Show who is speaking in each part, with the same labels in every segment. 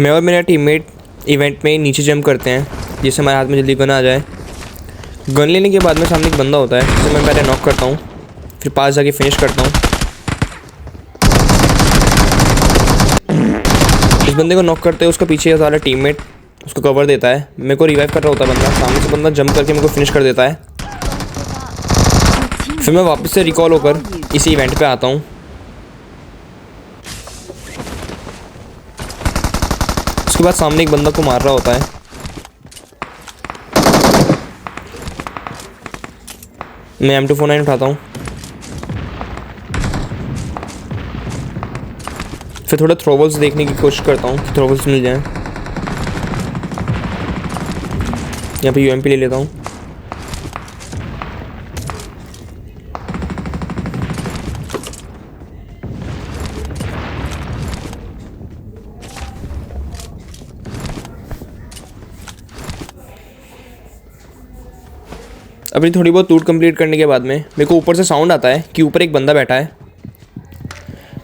Speaker 1: मैं और मेरा टीममेट इवेंट में नीचे जंप करते हैं जिससे हमारे हाथ में जल्दी गन आ जाए। गन लेने के बाद में सामने एक बंदा होता है जिसे मैं पहले नॉक करता हूँ, फिर पास जाके फिनिश करता हूँ। इस बंदे को नॉक करते हैं, उसका पीछे सारा टीममेट उसको कवर देता है। मेरे को रिवाइव कर रहा होता है बंदा, सामने से बंदा जंप करके मेरे को फिनिश कर देता है। फिर मैं वापस से रिकॉल होकर इसी इवेंट पे आता हूँ। उसके बाद सामने एक बंदा को मार रहा होता है। मैं M249 उठाता हूँ, फिर थोड़ा थ्रोवल्स देखने की कोशिश करता हूँ कि थ्रोवल्स मिल जाएं। यहाँ पे UMP ले लेता हूँ। अभी थोड़ी बहुत लूट कंप्लीट करने के बाद में मेरे को ऊपर से साउंड आता है कि ऊपर एक बंदा बैठा है।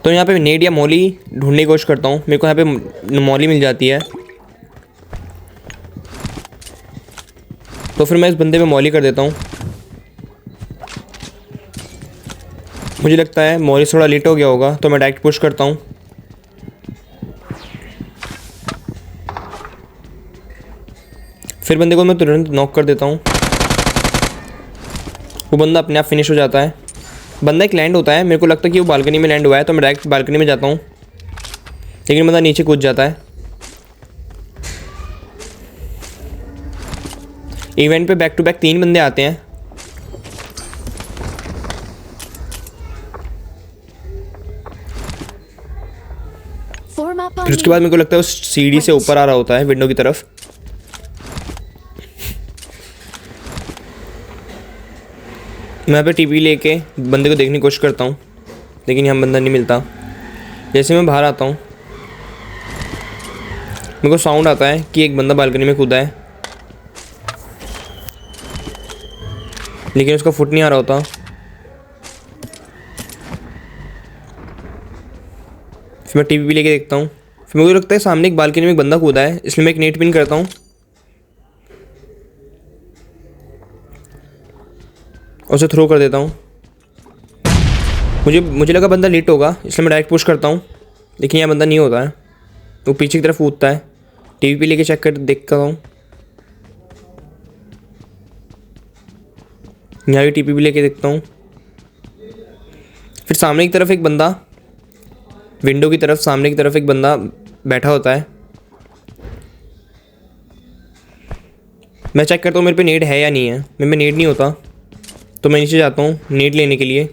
Speaker 1: तो यहाँ पे नेड या मॉली ढूंढने की कोशिश करता हूँ। मेरे को यहाँ पे मॉली मिल जाती है, तो फिर मैं इस बंदे पे मॉली कर देता हूँ। मुझे लगता है मॉली थोड़ा लेट हो गया होगा, तो मैं डायरेक्ट पुश करता हूँ। फिर बंदे को मैं तुरंत नॉक कर देता हूँ। वो बंदा अपने आप फिनिश हो जाता है। बंदा एक लैंड होता है, मेरे को लगता है कि वो बालकनी में लैंड हुआ है, तो मैं डायरेक्ट बालकनी में जाता हूँ, लेकिन बंदा नीचे कूद जाता है। इवेंट पे बैक टू बैक 3 बंदे आते हैं। फिर उसके बाद मेरे को लगता है उस सीढ़ी से ऊपर आ रहा होता है विंडो की तरफ। मैं यहाँ पे टीवी लेके बंदे को देखने की कोशिश करता हूँ, लेकिन यहाँ बंदा नहीं मिलता। जैसे मैं बाहर आता हूँ, मेरे को साउंड आता है कि एक बंदा बालकनी में कूदा है, लेकिन उसका फुट नहीं आ रहा होता। फिर मैं टीवी भी लेके देखता हूँ। फिर मुझे लगता है सामने एक बालकनी में एक बंदा कूदा है, इसलिए मैं एक नेट पिन करता हूँ और उसे थ्रो कर देता हूँ। मुझे लगा बंदा लेट होगा, इसलिए मैं डायरेक्ट पुश करता हूँ, लेकिन यहाँ बंदा नहीं होता है। वो पीछे की तरफ कूदता है। टीवी पे लेके चेक कर देखता हूँ, यहाँ भी टीवी भी लेके देखता हूँ। फिर सामने की तरफ एक बंदा, विंडो की तरफ सामने की तरफ एक बंदा बैठा होता है। मैं चेक करता हूँ मेरे पे नेड है या नहीं है। मेरे में नेड नहीं होता, तो मैं नीचे जाता हूँ नेट लेने के लिए।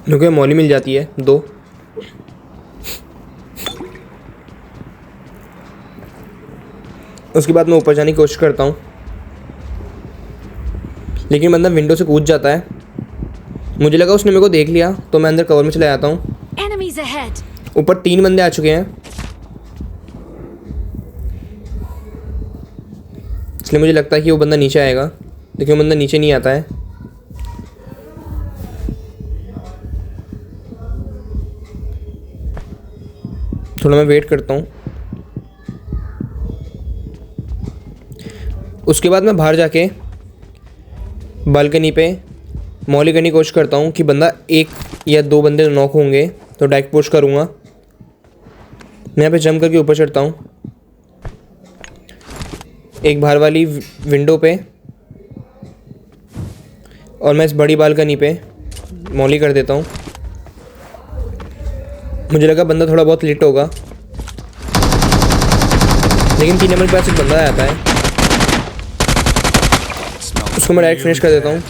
Speaker 1: मेरे को मॉली मिल जाती है 2। उसके बाद मैं ऊपर जाने की कोशिश करता हूँ, लेकिन बंदा विंडो से कूद जाता है। मुझे लगा उसने मेरे को देख लिया, तो मैं अंदर कवर में चला जाता हूँ। ऊपर 3 बंदे आ चुके हैं, इसलिए मुझे लगता है कि वो बंदा नीचे आएगा, लेकिन वो बंदा नीचे नहीं आता है। थोड़ा मैं वेट करता हूँ। उसके बाद मैं बाहर जाके बालकनी पे मॉली करने की कोशिश करता हूँ कि बंदा 1 या 2 बंदे नॉक होंगे, तो डायरेक्ट पुश करूँगा। मैं यहाँ पे जंप करके ऊपर चढ़ता हूँ, एक बाहर वाली विंडो पे, और मैं इस बड़ी बालकनी पे मॉली कर देता हूँ। मुझे लगा बंदा थोड़ा बहुत लेट होगा, लेकिन 3 नंबर के पास एक बंदा आता है, उसको मैं डायरेक्ट फिनिश कर देता हूँ।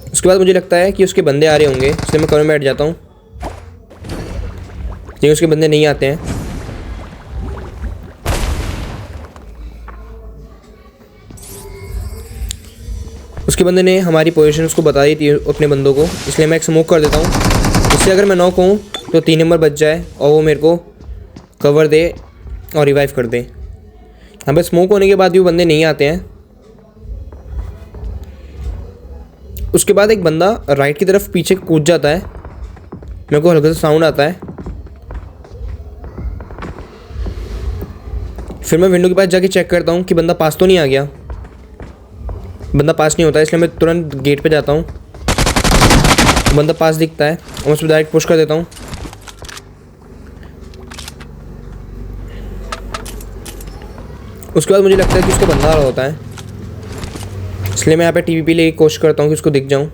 Speaker 1: उसके बाद मुझे लगता है कि उसके बंदे आ रहे होंगे, इसलिए मैं कवर में बैठ जाता हूँ, लेकिन उसके बंदे नहीं आते हैं। उसके बंदे ने हमारी पोजीशन उसको बता दी थी अपने बंदों को, इसलिए मैं एक स्मोक कर देता हूँ, इससे अगर मैं नॉक हूँ तो 3 नंबर बच जाए और वो मेरे को कवर दे और रिवाइव कर दे। यहाँ पे स्मोक होने के बाद भी वो बंदे नहीं आते हैं। उसके बाद एक बंदा राइट की तरफ पीछे कूद जाता है, मेरे को हल्का सा साउंड आता है। फिर मैं विंडो के पास जाके चेक करता हूँ कि बंदा पास तो नहीं आ गया। बंदा पास नहीं होता है, इसलिए मैं तुरंत गेट पे जाता हूँ। बंदा पास दिखता है और मैं उस पर डायरेक्ट पुश कर देता हूँ। उसके बाद मुझे लगता है कि उसका बंदा आ रहा होता है, इसलिए मैं यहाँ पे टीवीपी लेके कोशिश करता हूँ कि उसको दिख जाऊँ।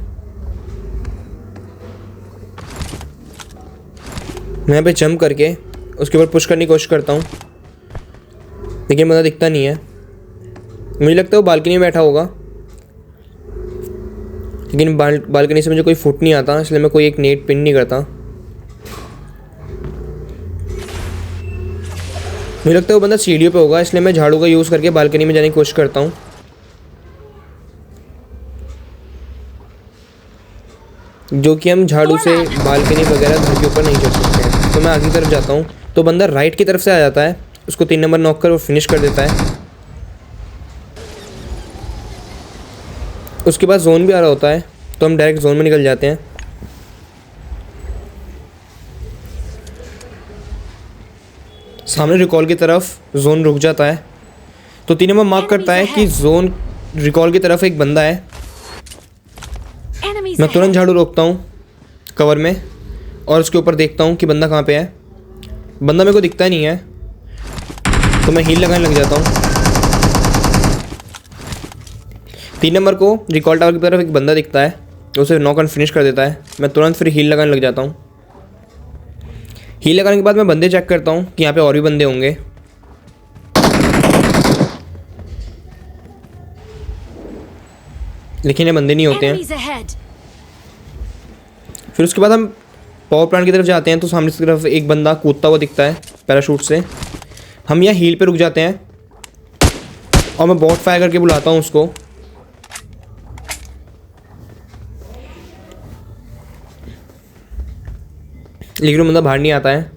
Speaker 1: मैं यहाँ पे जंप करके उसके ऊपर पुश करने की कोशिश करता हूँ, लेकिन बंदा दिखता नहीं है। मुझे लगता है वो बालकनी में बैठा होगा, लेकिन बालकनी से मुझे कोई फुट नहीं आता, इसलिए मैं कोई एक नेट पिन नहीं करता। मुझे लगता है वो बंदा सीढ़ियों पे होगा, इसलिए मैं झाड़ू का यूज़ करके बालकनी में जाने की कोशिश करता हूँ। जो कि हम झाड़ू से बालकनी वगैरह घर के ऊपर नहीं चढ़ सकते हैं। तो मैं आगे की तरफ जाता हूँ, तो बंदा राइट की तरफ से आ जाता है, उसको 3 नंबर नॉक कर वो फिनिश कर देता है। उसके बाद जोन भी आ रहा होता है, तो हम डायरेक्ट जोन में निकल जाते हैं। सामने रिकॉल की तरफ जोन रुक जाता है, तो 3 नंबर मार्क करता है कि जोन रिकॉल की तरफ एक बंदा है। मैं तुरंत झाड़ू रोकता हूँ कवर में और उसके ऊपर देखता हूँ कि बंदा कहाँ पे है। बंदा मेरे को दिखता नहीं है, तो मैं हील लगाने लग जाता हूँ। 3 नंबर को रिकॉल टावर की तरफ एक बंदा दिखता है, उसे नॉक एंड फिनिश कर देता है। मैं तुरंत फिर हील लगाने लग जाता हूँ। हील लगाने के बाद मैं बंदे चेक करता हूँ कि यहाँ पे और भी बंदे होंगे, लेकिन ये बंदे नहीं होते हैं। फिर उसके बाद हम पावर प्लांट की तरफ जाते हैं, तो सामने की तरफ एक बंदा कूदता हुआ दिखता है पैराशूट से। हम यहाँ हील पे रुक जाते हैं और मैं बॉट फायर करके बुलाता हूँ उसको। लेकिन वो बंदा बाहर नहीं आता है।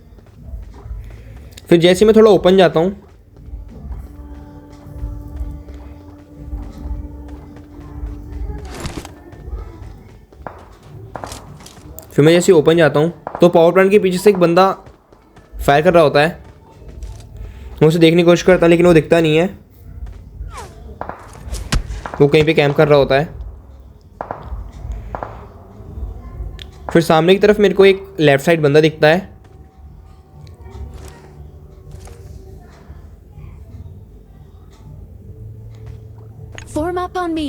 Speaker 1: फिर जैसे मैं थोड़ा ओपन जाता हूँ, फिर मैं जैसे ओपन जाता हूँ, तो पावर प्लांट के पीछे से एक बंदा फायर कर रहा होता है। मैं उसे देखने की कोशिश करता, लेकिन वो दिखता नहीं है। वो कहीं पे कैंप कर रहा होता है। फिर सामने की तरफ मेरे को एक लेफ्ट साइड बंदा दिखता है।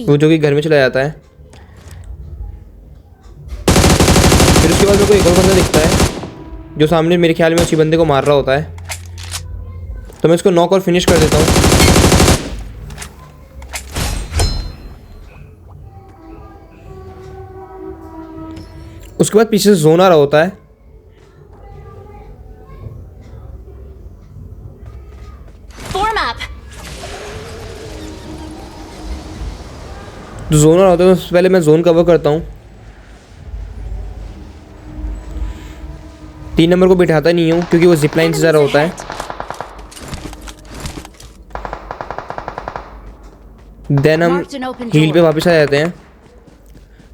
Speaker 1: वो जो कि घर में चला जाता है। फिर उसके बाद मेरे को एक और बंदा दिखता है, जो सामने मेरे ख्याल में उसी बंदे को मार रहा होता है। तो मैं इसको नॉक और फिनिश कर देता हूँ। उसके बाद पीछे से जोन आ रहा होता है। जोन आ रहा होता है, उससे पहले मैं जोन कवर करता हूँ। 3 नंबर को बिठाता नहीं हूँ, क्योंकि वो जिप लाइन से जा रहा होता है। देन हम हील पे वापस आ जाते हैं।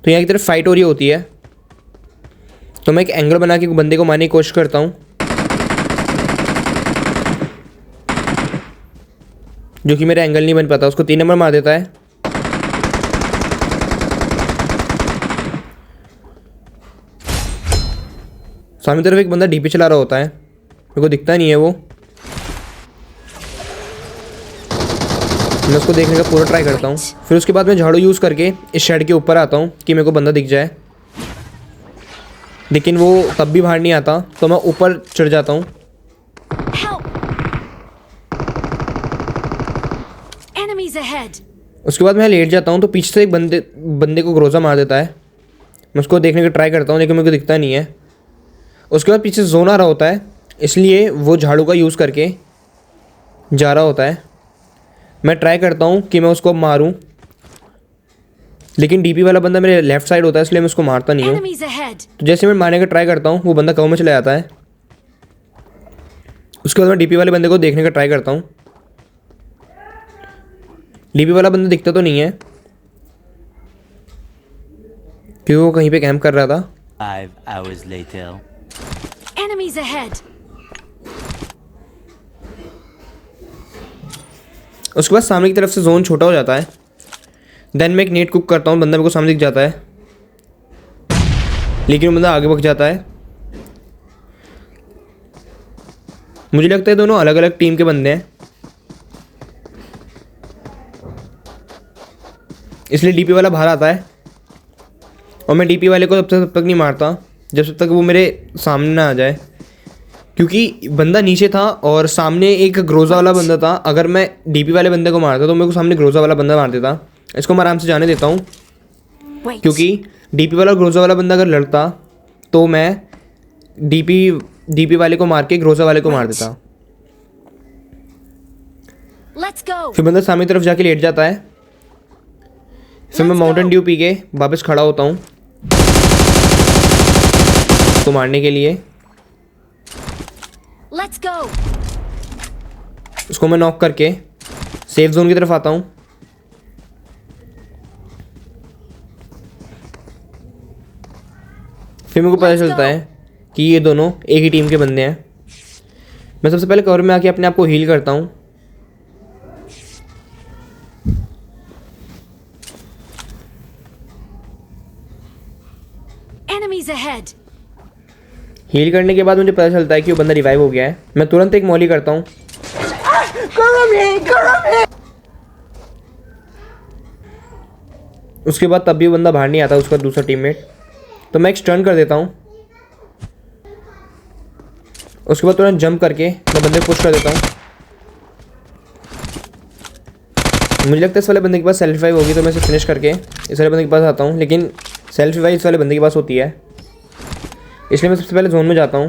Speaker 1: तो यहाँ की तरफ फाइट हो रही होती है, तो मैं एक एंगल बना के बंदे को मारने की कोशिश करता हूँ, जो कि मेरा एंगल नहीं बन पाता। उसको 3 नंबर मार देता है। सामने तरफ एक बंदा डीपी चला रहा होता है, मेरे को दिखता नहीं है वो। मैं उसको देखने का पूरा ट्राई करता हूँ। फिर उसके बाद मैं झाड़ू यूज़ करके इस शेड के ऊपर आता हूँ कि मेरे को बंदा दिख जाए, लेकिन वो तब भी बाहर नहीं आता। तो मैं ऊपर चढ़ जाता हूँ। उसके बाद मैं लेट जाता हूँ, तो पीछे से एक बंदे को ग्रोजा मार देता है। मैं उसको देखने का ट्राई करता हूँ, लेकिन मेरे को दिखता नहीं है। उसके बाद पीछे जोन आ रहा होता है, इसलिए वो झाड़ू का यूज़ करके जा रहा होता है। मैं ट्राई करता हूँ कि मैं उसको मारूं, लेकिन डीपी वाला बंदा मेरे लेफ्ट साइड होता है, इसलिए मैं उसको मारता नहीं हूँ। तो जैसे मैं मारने का ट्राई करता हूँ, वो बंदा कवर में चला जाता है। उसके बाद मैं डीपी वाले बंदे को देखने का ट्राई करता हूँ। डीपी वाला बंदा दिखता तो नहीं है। क्योंकि वो कहीं पे कैंप कर रहा था।
Speaker 2: 5 hours later.
Speaker 3: Enemies ahead!
Speaker 1: उसके बाद सामने की तरफ से जोन छोटा हो जाता है। देन मैं एक नेट कुक करता हूँ, बंदा मेरे को सामने दिख जाता है, लेकिन वो बंदा आगे बढ़ जाता है। मुझे लगता है दोनों अलग अलग टीम के बंदे हैं, इसलिए डीपी वाला बाहर आता है और मैं डीपी वाले को तब तक नहीं मारता जब तक वो मेरे सामने ना आ जाए, क्योंकि बंदा नीचे था और सामने एक ग्रोजा वाला बंदा था। अगर मैं डीपी वाले बंदे को मारता तो मेरे को सामने ग्रोजा वाला बंदा मार देता। इसको मैं आराम से जाने देता हूँ,
Speaker 3: Wait.
Speaker 1: क्योंकि डीपी वाला और ग्रोजा वाला बंदा अगर लड़ता तो मैं डीपी वाले को मार के ग्रोजा वाले को मार देता।
Speaker 3: Let's go!
Speaker 1: फिर बंदा सामने की तरफ जाके लेट जाता है। फिर मैं
Speaker 3: Let's
Speaker 1: mountain
Speaker 3: go.
Speaker 1: Due P के वापस खड़ा होता हूँ उसको मारने के लिए।
Speaker 3: Let's go!
Speaker 1: उसको मैं नॉक करके सेफ जोन की तरफ आता हूँ। फिर मेरे को पता
Speaker 3: Let's
Speaker 1: चलता
Speaker 3: go.
Speaker 1: है कि ये दोनों एक ही टीम के बंदे हैं। मैं सबसे पहले कवर में आके अपने आप को हील करता हूँ।
Speaker 3: Enemies ahead!
Speaker 1: हील करने के बाद मुझे पता चलता है कि वो बंदा रिवाइव हो गया है। मैं तुरंत एक मॉली करता हूँ। उसके बाद तब भी वो बंदा बाहर नहीं आता, उसका दूसरा टीममेट, तो मैं एक स्टन कर देता हूँ। उसके बाद तुरंत जंप करके मैं बंदे को पुश कर देता हूँ। मुझे लगता है इस वाले बंदे के पास सेल्फ रिवाइव होगी, तो मैं इसे फिनिश करके इस वाले बंदे के पास आता हूँ, लेकिन सेल्फ रिवाइव इस वाले बंदे के पास होती है, इसलिए मैं सबसे पहले जोन में जाता हूँ।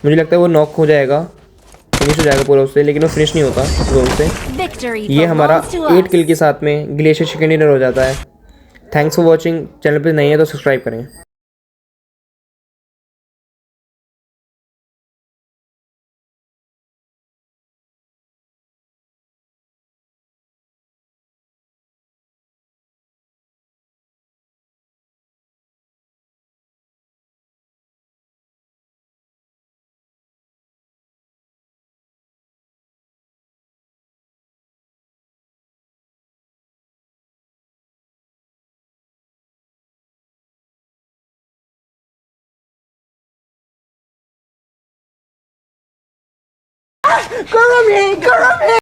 Speaker 1: मुझे लगता है वो नॉक हो जाएगा, फिनिश हो जाएगा पूरा उससे, लेकिन वो फिनिश नहीं होता जोन से।
Speaker 3: Victory
Speaker 1: ये हमारा
Speaker 3: belongs to
Speaker 1: 8
Speaker 3: us!
Speaker 1: किल के साथ में ग्लेशियर चिकन डिनर हो जाता है। Thanks for watching. चैनल पर नहीं है तो सब्सक्राइब करें।